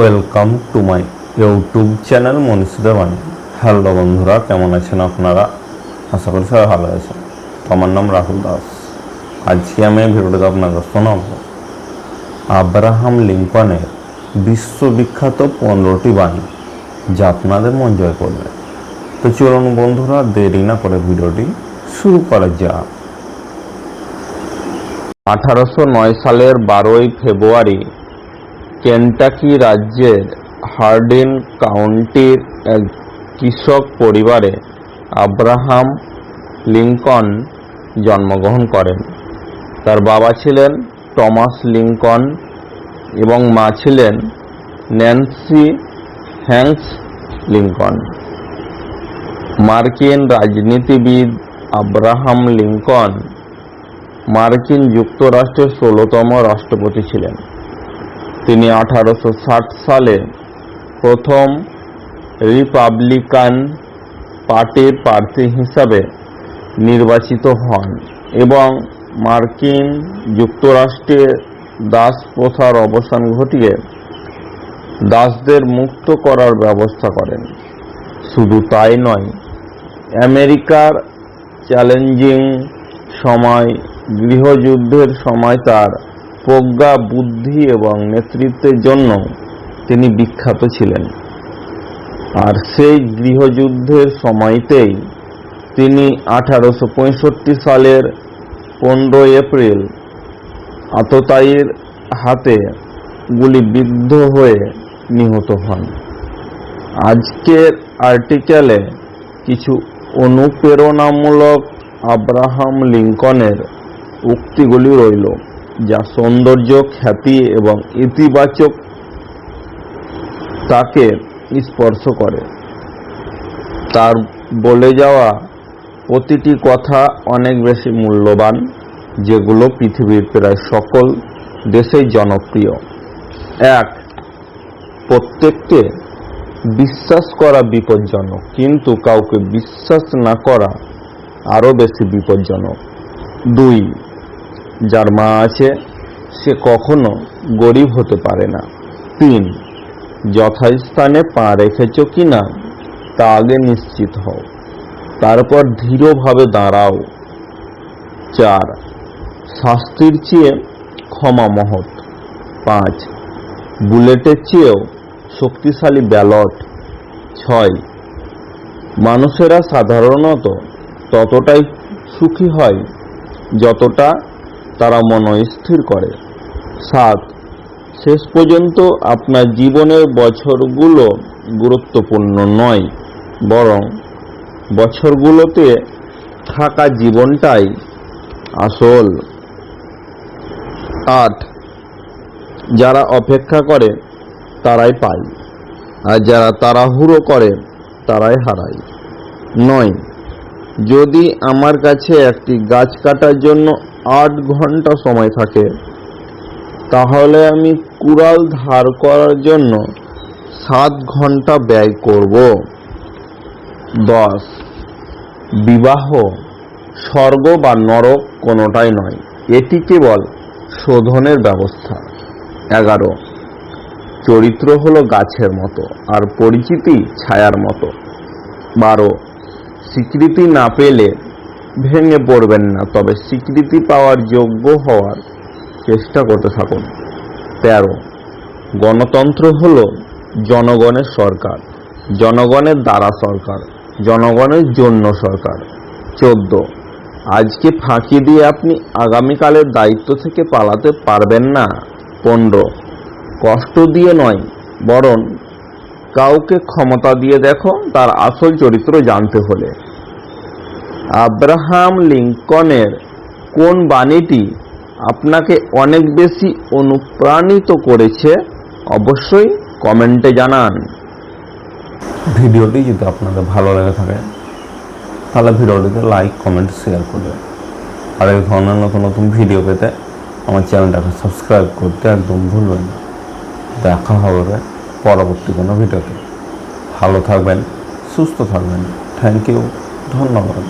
Welcome to my YouTube channel মনীষদা বাণী। Hello বন্ধুরা, কেমন আছেন আপনারা? আশা করি সবাই ভালো আছেন। আমার নাম রাহুল দাস। আজকে আমি ভিডিওতে আপনাদের শোনাব আব্রাহাম লিঙ্কনের বিশ্ববিখ্যাত 15টি বাণী, যা আপনাদের মন জয় করবে। তো চলুন বন্ধুরা, দেরি না করে ভিডিওটি শুরু করা যাক। 1809 সালের 12ই ফেব্রুয়ারি কেন্টাকি রাজ্যের হার্ডিন কাউন্টির এক কৃষক পরিবারে আব্রাহাম লিঙ্কন জন্মগ্রহণ করেন। তার বাবা ছিলেন টমাস লিঙ্কন এবং মা ছিলেন ন্যান্সি হ্যাঙ্কস লিঙ্কন। মার্কিন রাজনীতিবিদ আব্রাহাম লিঙ্কন মার্কিন যুক্তরাষ্ট্রের 16তম রাষ্ট্রপতি ছিলেন। তিনি 1860 সালে প্রথম রিপাবলিকান পার্টির প্রার্থী হিসাবে নির্বাচিত হন এবং মার্কিন যুক্তরাষ্ট্রে দাস প্রথার অবসান ঘটিয়ে দাসদের মুক্ত করার ব্যবস্থা করেন। শুধু তাই নয়, আমেরিকার চ্যালেঞ্জিং সময় গৃহযুদ্ধের সময় তার প্রজ্ঞা, বুদ্ধি এবং নেতৃত্বের জন্য তিনি বিখ্যাত ছিলেন। আর সেই গৃহযুদ্ধের সময়তেই তিনি 1865 সালের 15 এপ্রিল আততায়ীর হাতে গুলিবিদ্ধ হয়ে নিহত হন। আজকের আর্টিকেলে কিছু অনুপ্রেরণামূলক আব্রাহাম লিঙ্কনের উক্তিগুলি রইল, যা সৌন্দর্য, খ্যাতি এবং ইতিবাচক তাকে স্পর্শ করে। তার বলে যাওয়া প্রতিটি কথা অনেক বেশি মূল্যবান, যেগুলো পৃথিবীর প্রায় সকল দেশেই জনপ্রিয়। 1. প্রত্যেককে বিশ্বাস করা বিপজ্জনক, কিন্তু কাউকে বিশ্বাস না করা আরও বেশি বিপজ্জনক। 2. যার মা আছে সে কখনো গরিব হতে পারে না। 3. যথাস্থানে পা রেখেছ কিনা তা আগে নিশ্চিত হও, তারপর ধীরভাবে দাঁড়াও। 4. শাস্তির চেয়ে ক্ষমা মহৎ। 5. বুলেটের চেয়েও শক্তিশালী ব্যালট। 6. মানুষেরা সাধারণত ততটাই সুখী হয় যতটা তারা মনস্থির করে। 7. শেষ পর্যন্ত আপনার জীবনের বছরগুলো গুরুত্বপূর্ণ নয়, বরং বছরগুলোতে থাকা জীবনটাই আসল। 8. যারা অপেক্ষা করে তারাই পায়, আর যারা তাড়াহুড়ো করে তারাই হারায়। 9. যদি আমার কাছে একটি গাছ কাটার জন্য 8 ঘন্টা সময় থাকে, তাহলে আমি কুড়াল ধার করার জন্য 7 ঘন্টা ব্যয় করব। 10. বিবাহ স্বর্গ বা নরক কোনোটাই নয়, এটি কেবল শোধনের ব্যবস্থা। 11. চরিত্র হলো গাছের মতো, আর পরিচিতি ছায়ার মতো। 12. স্বীকৃতি না পেলে ভেঙে পড়বেন না, তবে স্বীকৃতি পাওয়ার যোগ্য হওয়ার চেষ্টা করতে থাকুন। 13. গণতন্ত্র হলো জনগণের সরকার, জনগণের দ্বারা সরকার, জনগণের জন্য সরকার। 14. আজকে ফাঁকি দিয়ে আপনি আগামীকালের দায়িত্ব থেকে পালাতে পারবেন না। 15. কষ্ট দিয়ে নয়, বরং কাউকে ক্ষমতা দিয়ে দেখো তার আসল চরিত্র জানতে হলে। আব্রাহাম লিঙ্কনের কোন বাণীটি আপনাকে অনেক বেশি অনুপ্রাণিত করেছে অবশ্যই কমেন্টে জানান। ভিডিওটি যদি আপনাদের ভালো লেগে থাকে তাহলে ভিডিওটিতে লাইক, কমেন্ট, শেয়ার করবেন। আর এই ধরনের নতুন নতুন ভিডিও পেতে আমার চ্যানেলটাকে সাবস্ক্রাইব করতে একদম ভুলবেন না। দেখা হবে পরবর্তী কোনো ভিডিওতে। ভালো থাকবেন, সুস্থ থাকবেন। থ্যাংক ইউ, ধন্যবাদ।